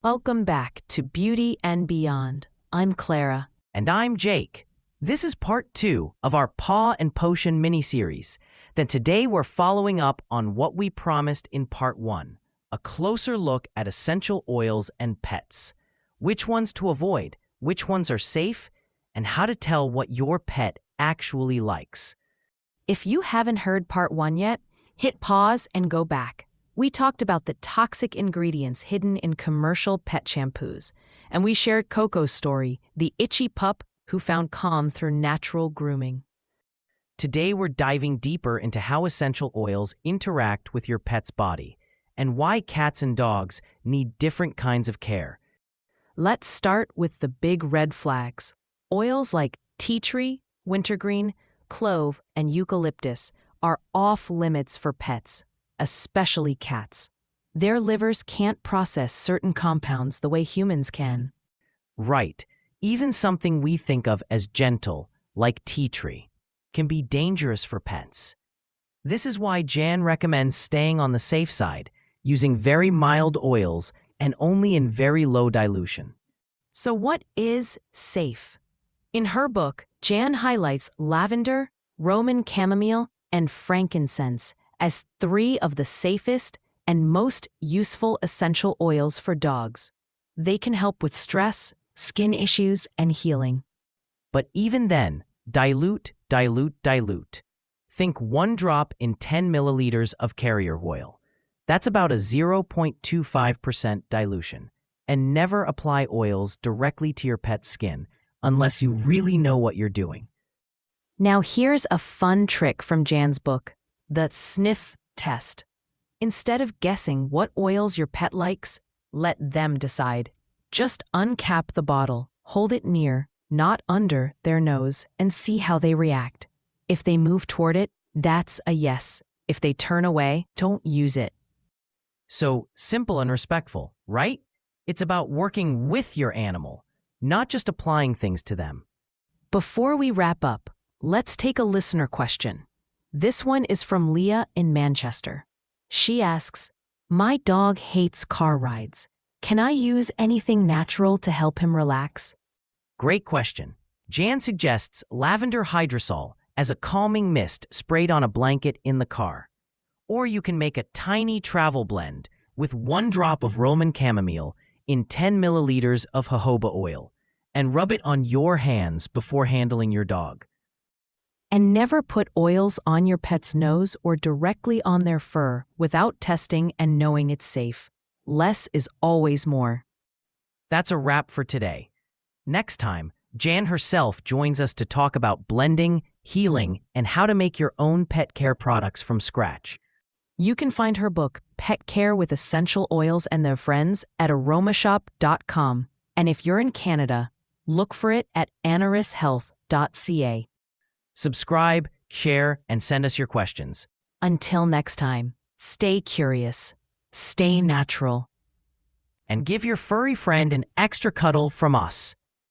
Welcome back to Beauty and Beyond. I'm Clara. And I'm Jake. This is part 2 of our Paw and Potion mini-series. Then today we're following up on what we promised in part 1, a closer look at essential oils and pets. Which ones to avoid, which ones are safe, and how to tell what your pet actually likes. If you haven't heard part 1 yet, hit pause and go back. We talked about the toxic ingredients hidden in commercial pet shampoos, and we shared Coco's story, the itchy pup who found calm through natural grooming. Today we're diving deeper into how essential oils interact with your pet's body and why cats and dogs need different kinds of care. Let's start with the big red flags. Oils like tea tree, wintergreen, clove, and eucalyptus are off limits for pets, especially cats. Their livers can't process certain compounds the way humans can. Right. Even something we think of as gentle, like tea tree, can be dangerous for pets. This is why Jan recommends staying on the safe side, using very mild oils and only in very low dilution. So what is safe? In her book, Jan highlights lavender, Roman chamomile, and frankincense as 3 of the safest and most useful essential oils for dogs. They can help with stress, skin issues, and healing. But even then, dilute. Think 1 drop in 10 milliliters of carrier oil. That's about a 0.25% dilution. And never apply oils directly to your pet's skin unless you really know what you're doing. Now here's a fun trick from Jan's book, the sniff test. Instead of guessing what oils your pet likes, let them decide. Just uncap the bottle, hold it near, not under, their nose, and see how they react. If they move toward it, that's a yes. If they turn away, don't use it. So simple and respectful, right? It's about working with your animal, not just applying things to them. Before we wrap up, let's take a listener question. This one is from Leah in Manchester. She asks, "My dog hates car rides. Can I use anything natural to help him relax?" Great question. Jan suggests lavender hydrosol as a calming mist sprayed on a blanket in the car. Or you can make a tiny travel blend with 1 drop of Roman chamomile in 10 milliliters of jojoba oil and rub it on your hands before handling your dog. And never put oils on your pet's nose or directly on their fur without testing and knowing it's safe. Less is always more. That's a wrap for today. Next time, Jan herself joins us to talk about blending, healing, and how to make your own pet care products from scratch. You can find her book, Pet Care with Essential Oils and Their Friends, at aromatherapy.com. And if you're in Canada, look for it at anarreshealth.ca. Subscribe, share, and send us your questions. Until next time, stay curious, stay natural, and give your furry friend an extra cuddle from us.